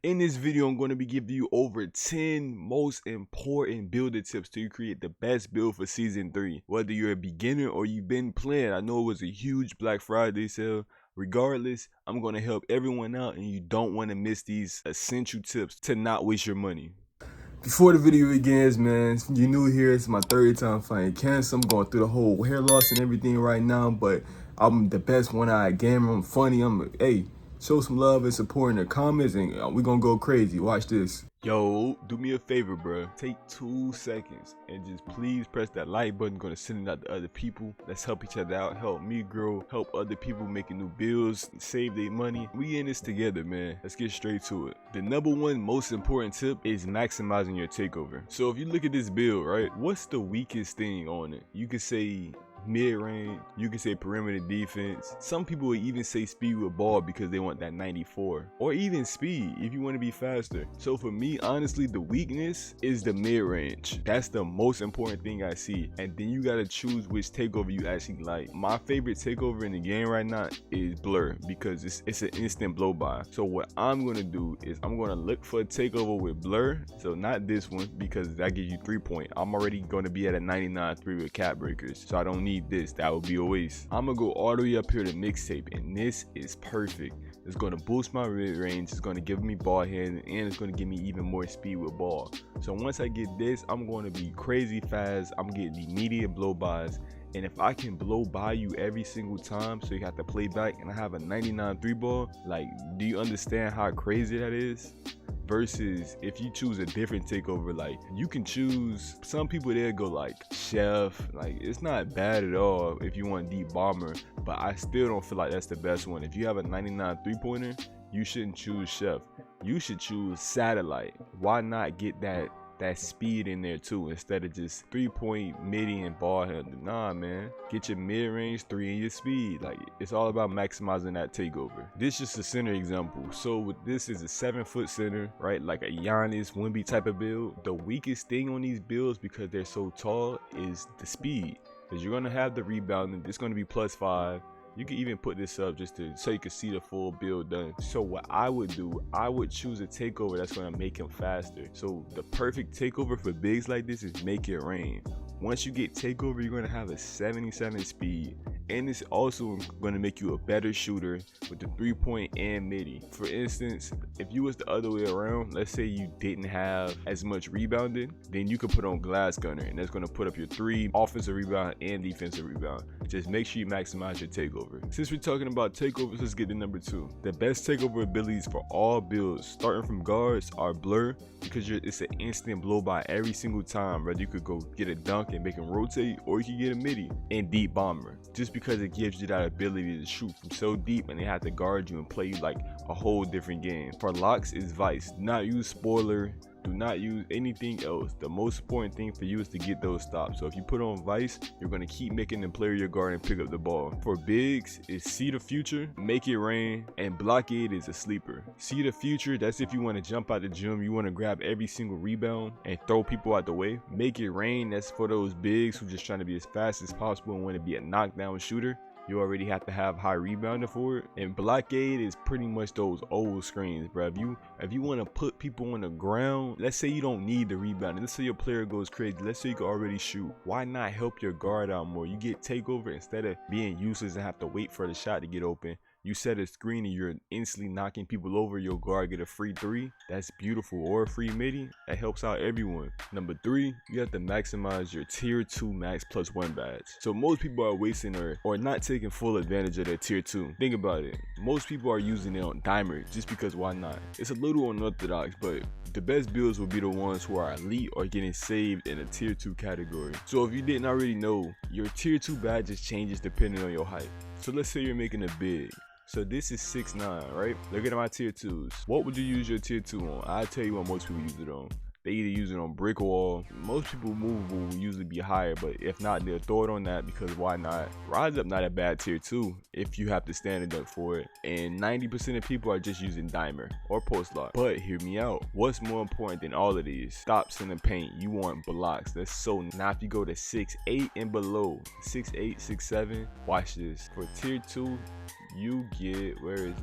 In this video, I'm going to be giving you over 10 most important builder tips to create the best build for season 3. Whether you're a beginner or you've been playing, I know it was a huge Black Friday sale. Regardless, I'm going to help everyone out, and you don't want to miss these essential tips to not waste your money. Before the video begins, man, if you're new here, it's my third time fighting cancer. I'm going through the whole hair loss and everything right now, but I'm the best one-eyed gamer. I'm funny. Hey, show some love and support in the comments, and we're gonna go crazy. Watch this. Yo, do me a favor, bro. Take 2 seconds and just please press that like button. Gonna send it out to other people. Let's help each other out. Help me grow. Help other people making new builds. Save their money. We in this together, man. Let's get straight to it. The number one most important tip is maximizing your takeover. So if you look at this build, right, what's the weakest thing on it? You could say mid-range, you can say perimeter defense. Some people would even say speed with ball because they want that 94, or even speed if you want to be faster. So for me, honestly, the weakness is the mid-range. That's the most important thing I see, and then you got to choose which takeover you actually like. My favorite takeover in the game right now is blur because it's an instant blow by. So what I'm going to do is I'm going to look for a takeover with blur. So not this one because that gives you 3-point. I'm already going to be at a 99.3 with cap breakers, so I don't need this. That would be a waste. I'm gonna go all the way up here to mixtape, and this is perfect. It's gonna boost my mid-range, it's gonna give me ball hand, and it's gonna give me even more speed with ball. So once I get this, I'm going to be crazy fast. I'm getting immediate blow bys, and if I can blow by you every single time so you have to play back, and I have a 99 3 ball, like, do you understand how crazy that is? Versus if you choose a different takeover, like you can choose, some people there go like chef, like it's not bad at all if you want deep bomber, but I still don't feel like that's the best one. If you have a 99 3-pointer, you shouldn't choose chef, you should choose satellite. Why not get that speed in there too, instead of just 3-point midi and ball handler? Nah, man, get your mid-range 3 and your speed. Like, it's all about maximizing that takeover. This is just a center example. So with this is a 7-foot center, right, like a Giannis Wemby type of build. The weakest thing on these builds, because they're so tall, is the speed, because you're gonna have the rebounding. It's gonna be +5. You can even put this up just so you can see the full build done. So what I would do, I would choose a takeover that's going to make him faster. So the perfect takeover for bigs like this is make it rain. Once you get takeover, you're going to have a 77 speed, and it's also going to make you a better shooter with the 3-point and midi. For instance, if you was the other way around, let's say you didn't have as much rebounding, then you could put on glass gunner, and that's going to put up your 3 offensive rebound and defensive rebound. Just make sure you maximize your takeover. Since we're talking about takeovers, let's get to number 2. The best takeover abilities for all builds, starting from guards, are blur, because it's an instant blow by every single time. Whether you could go get a dunk and make him rotate, or you can get a midi, and deep bomber, just because it gives you that ability to shoot from so deep and they have to guard you and play you like a whole different game. For locks is vice. Do not use spoiler. Do not use anything else. The most important thing for you is to get those stops. So if you put on vice, you're going to keep making them play your guard and pick up the ball. For bigs, is see the future, make it rain, and blockade is a sleeper. See the future, that's if you want to jump out the gym, you want to grab every single rebound and throw people out the way. Make it rain, that's for those bigs who just trying to be as fast as possible and want to be a knockdown shooter. You already have to have high rebounding for it. And blockade is pretty much those old screens, bro. If you want to put people on the ground, let's say you don't need the rebounding, let's say your player goes crazy, let's say you can already shoot, why not help your guard out more? You get takeover, instead of being useless and have to wait for the shot to get open, you set a screen and you're instantly knocking people over. Your guard get a free 3. That's beautiful. Or a free midi. That helps out everyone. Number 3, you have to maximize your tier 2 max +1 badge. So most people are wasting or not taking full advantage of their tier 2. Think about it. Most people are using it on dimer just because why not? It's a little unorthodox, but the best builds will be the ones who are elite or getting saved in a tier 2 category. So if you didn't already know, your tier 2 badges changes depending on your height. So let's say you're making a big. So this is 6'9", right? Look at my tier 2s. What would you use your tier 2 on? I'll tell you what most people use it on. They either use it on brick wall. Most people movable will usually be higher, but if not, they'll throw it on that because why not? Rise up not a bad tier 2 if you have to stand it up for it. And 90% of people are just using dimer or post lock. But hear me out. What's more important than all of these? Stops in the paint. You want blocks. That's so. Now if you go to 6'8" and below, 6'8", 6'7", watch this. For tier 2, you get, where is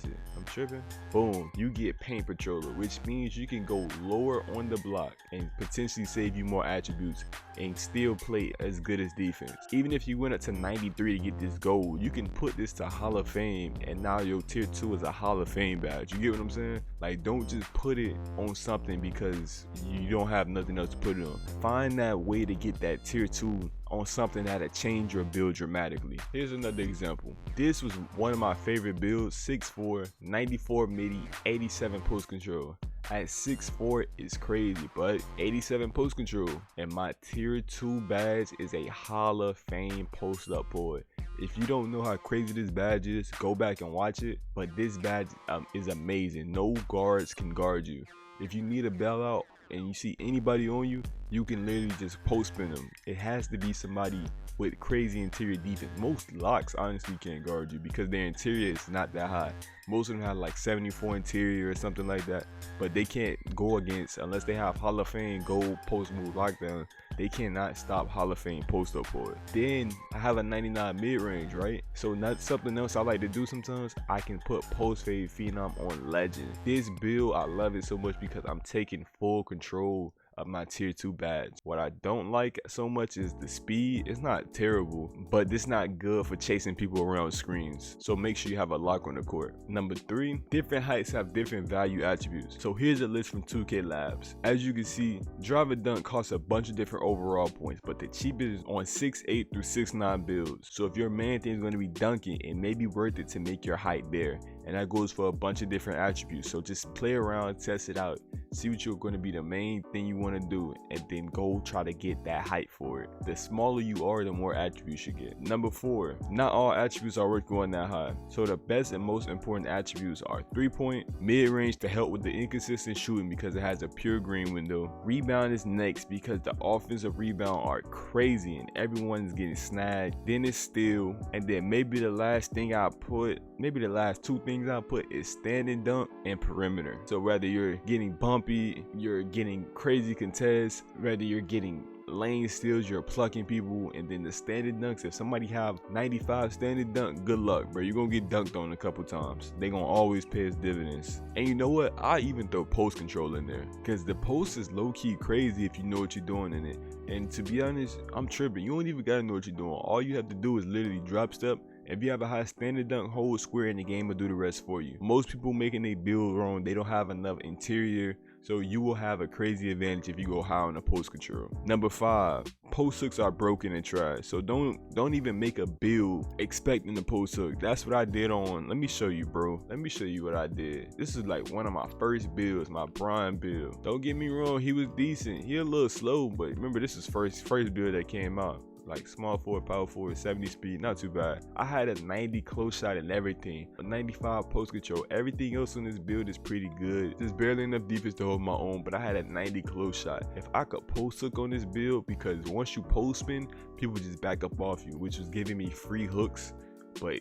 it? I'm tripping. Boom, you get paint patroller, which means you can go lower on the block and potentially save you more attributes and still play as good as defense. Even if you went up to 93 to get this gold, you can put this to Hall of Fame, and now your tier 2 is a Hall of Fame badge. You get what I'm saying? Like, don't just put it on something because you don't have nothing else to put it on. Find that way to get that tier 2 on something that'll change your build dramatically. Here's another example. This was one of my favorite builds: 6'4", 94 midi, 87 post control. At 6'4" is crazy, but 87 post control. And my tier 2 badge is a Hall of Fame post up boy. If you don't know how crazy this badge is, go back and watch it. But this badge is amazing. No guards can guard you. If you need a bailout and you see anybody on you, you can literally just post spin them. It has to be somebody with crazy interior defense. Most locks honestly can't guard you because their interior is not that high. Most of them have like 74 interior or something like that, but they can't go against, unless they have Hall of Fame gold post move lockdown, they cannot stop Hall of Fame post up for it. Then I have a 99 mid range, right? So not something else I like to do sometimes, I can put post fade phenom on legend. This build, I love it so much because I'm taking full control of my tier 2 badge. What I don't like so much is the speed. It's not terrible, but it's not good for chasing people around screens. So make sure you have a lock on the court. Number 3, different heights have different value attributes. So here's a list from 2K Labs. As you can see, drive and dunk costs a bunch of different overall points, but the cheapest is on 6'8" through 6'9" builds. So if your main thing is going to be dunking, it may be worth it to make your height there. And that goes for a bunch of different attributes. So just play around, test it out, see what you're going to be the main thing you want to do, and then go try to get that height for it. The smaller you are, the more attributes you get. Number 4, not all attributes are worth going that high. So the best and most important attributes are 3-point, mid-range to help with the inconsistent shooting because it has a pure green window. Rebound is next because the offensive rebound are crazy and everyone's getting snagged. Then it's steal, and then maybe the last thing I put, maybe the last 2 things I put is standing dunk and perimeter. So whether you're getting bumpy, you're getting crazy contests, whether you're getting lane steals, you're plucking people, and then the standing dunks, if somebody have 95 standing dunk, good luck, bro. You're gonna get dunked on a couple times. They gonna always pay us dividends. And you know what, I even throw post control in there because the post is low-key crazy if you know what you're doing in it. And to be honest, I'm tripping. You don't even gotta know what you're doing. All you have to do is literally drop step. If you have a high standing dunk, hold square, and the game will do the rest for you. Most people making a build wrong, they don't have enough interior, so you will have a crazy advantage if you go high on the post control. Number 5, post hooks are broken and trash. So don't even make a build expecting the post hook. That's what I did on, let me show you, bro. Let me show you what I did. This is like one of my first builds, my Brian build. Don't get me wrong, he was decent. He a little slow, but remember this is first build that came out. Like small forward, power forward, 70 speed, not too bad. I had a 90 close shot and everything, a 95 post control. Everything else on this build is pretty good. There's barely enough defense to hold my own, but I had a 90 close shot. If I could post hook on this build, because once you post spin, people just back up off you, which was giving me free hooks, but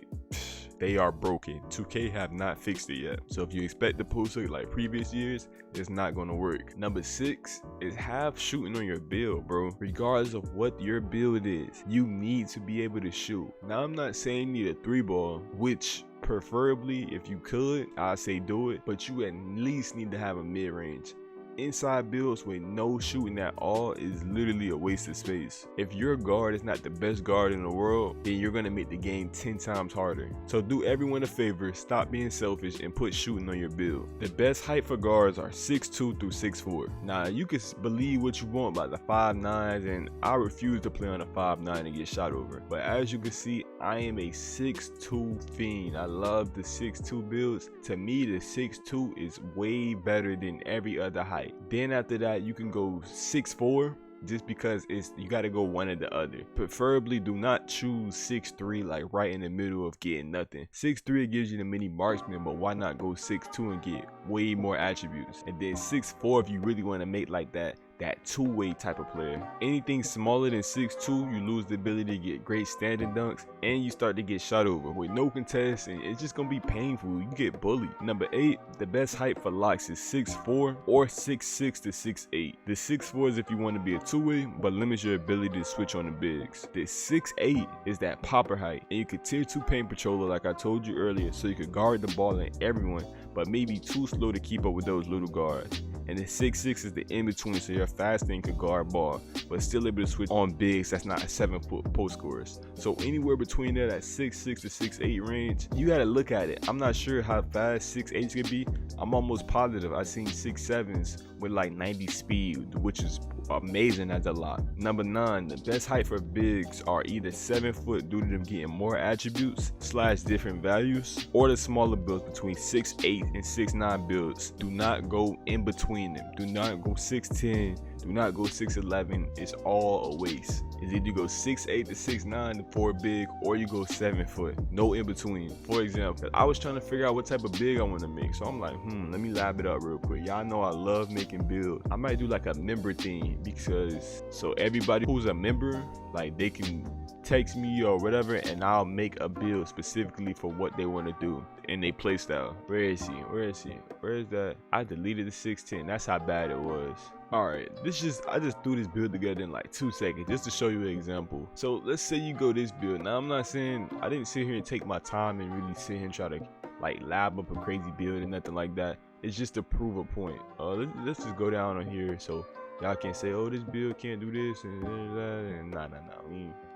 they are broken. 2K have not fixed it yet. So if you expect the post hook like previous years, it's not gonna work. Number 6 is have shooting on your build, bro. Regardless of what your build is, you need to be able to shoot. Now I'm not saying you need a 3-ball, which preferably if you could, I'd say do it, but you at least need to have a mid-range. Inside builds with no shooting at all is literally a waste of space. If your guard is not the best guard in the world, then you're gonna make the game 10 times harder. So do everyone a favor, stop being selfish, and put shooting on your build. The best height for guards are 6'2" through 6'4". Now you can believe what you want about the 5'9s, and I refuse to play on a 5'9 and get shot over. But as you can see, I am a 6'2 fiend. I love the 6'2 builds. To me, the 6'2 is way better than every other height. Then after that, you can go 6'4", just because you got to go one or the other. Preferably do not choose 6'3", like right in the middle of getting nothing. 6'3" gives you the mini marksman, but why not go 6'2" and get way more attributes? And then 6'4", if you really want to make like that that two-way type of player. Anything smaller than 6'2", you lose the ability to get great standing dunks, and you start to get shot over with no contest, and it's just gonna be painful. You get bullied. Number 8, the best height for locks is 6'4" or 6'6" to 6'8". The 6'4" is if you want to be a two-way, but limits your ability to switch on the bigs. The 6'8" is that popper height, and you could tier 2 paint patroller like I told you earlier, so you could guard the ball in everyone, but maybe too slow to keep up with those little guards. And the 6'6" is the in-between, so you're faster and can guard ball, but still able to switch on bigs that's not 7-foot post scorers. So anywhere between there, that 6'6" to 6'8" range, you gotta look at it. I'm not sure how fast 6'8" could be. I'm almost positive I've seen 6'7" with like 90 speed, which is amazing as a lot. Number 9, the best height for bigs are either 7 foot due to them getting more attributes / different values, or the smaller builds between 6'8" and 6'9" builds. Do not go in between them. Do not go 6'10", do not go 6'11". It's all a waste. It's either you go 6'8" to 6'9" for a big, or you go 7 foot. No in between. For example, I was trying to figure out what type of big I want to make, so I'm like, let me lab it up real quick. Y'all know I love making builds. I might do like a member thing, because so everybody who's a member, like, they can text me or whatever, and I'll make a build specifically for what they want to do in their playstyle. Where is he? Where is he? Where is that? I deleted the 6'10". That's how bad it was. Alright, I just threw this build together in like 2 seconds just to show you an example. So let's say you go this build. Now I'm not saying, I didn't sit here and take my time and really sit here and try to like lab up a crazy build and nothing like that. It's just to prove a point. Let's just go down on here so y'all can say, oh, this build can't do this and that, and nah.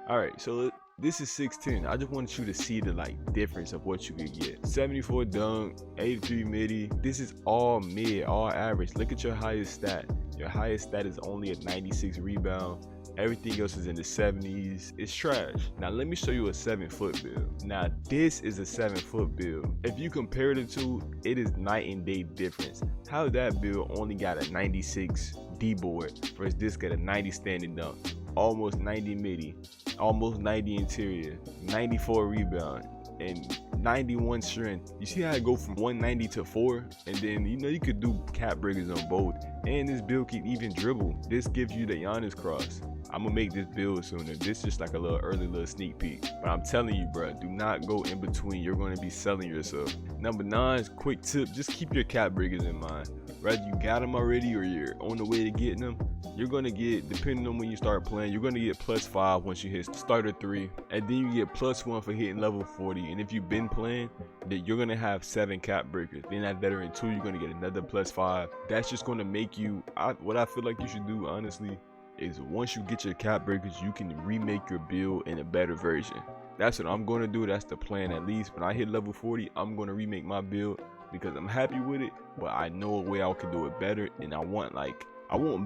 Alright, so this is 6'10". I just want you to see the like difference of what you could get. 74 dunk, 83 midi. This is all mid, all average. Look at your highest stat. Your highest stat is only a 96 rebound. Everything else is in the 70s. It's trash. Now let me show you a 7-foot build. Now this is a 7-foot build. If you compare the two, it is night and day difference. How that build only got a 96 D-board versus this got a 90 standing dunk, almost 90 midi, almost 90 interior, 94 rebound, and 91 strength. You see how I go from 190 to 4, and then you could do cap breakers on both, and this build can even dribble. This gives you the Giannis cross. I'm gonna make this build sooner. This is just like a little sneak peek, but I'm telling you, bro, do not go in between. You're going to be selling yourself. Number 9, quick tip, just keep your cap breakers in mind. Whether you got them already or you're on the way to getting them, you're going to get, depending on when you start playing, you're going to get +5 once you hit starter 3, and then you get +1 for hitting level 40. And if you've been playing, then you're going to have 7 cap breakers. Then at veteran 2, you're going to get another +5. That's just going to make you, what I feel like you should do, honestly, is once you get your cap breakers, you can remake your build in a better version. That's what I'm going to do. That's the plan. At least when I hit level 40, I'm going to remake my build because I'm happy with it, but I know a way I can do it better. And I want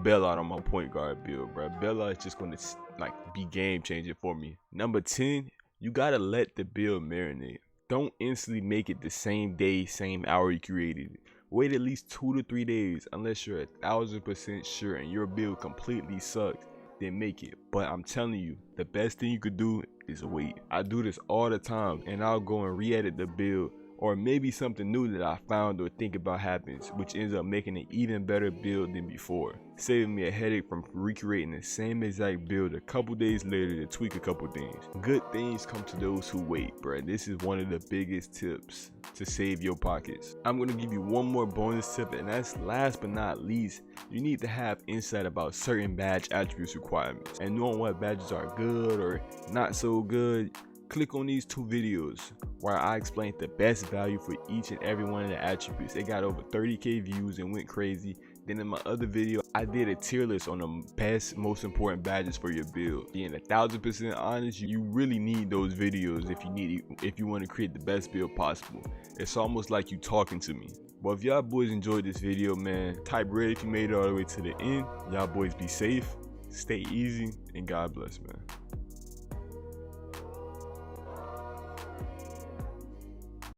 Bella on my point guard build, bro. Bella is just going to like be game changing for me. Number 10, you got to let the build marinate. Don't instantly make it the same day, same hour you created it. Wait at least 2 to 3 days unless you're 1000% sure and your build completely sucks, then make it. But I'm telling you, the best thing you could do is wait. I do this all the time, and I'll go and re-edit the build, or maybe something new that I found or think about happens, which ends up making an even better build than before, saving me a headache from recreating the same exact build a couple days later to tweak a couple things. Good things come to those who wait, bruh. This is one of the biggest tips to save your pockets. I'm going to give you one more bonus tip, and that's last but not least, you need to have insight about certain badge attributes requirements, and knowing what badges are good or not so good. Click on these 2 videos where I explained the best value for each and every one of the attributes. It got over 30k views and went crazy. Then in my other video, I did a tier list on the best, most important badges for your build. Being 1000% honest, you really need those videos if you want to create the best build possible. It's almost like you talking to me. But if y'all boys enjoyed this video, man, type red if you made it all the way to the end. Y'all boys be safe, stay easy, and God bless, man.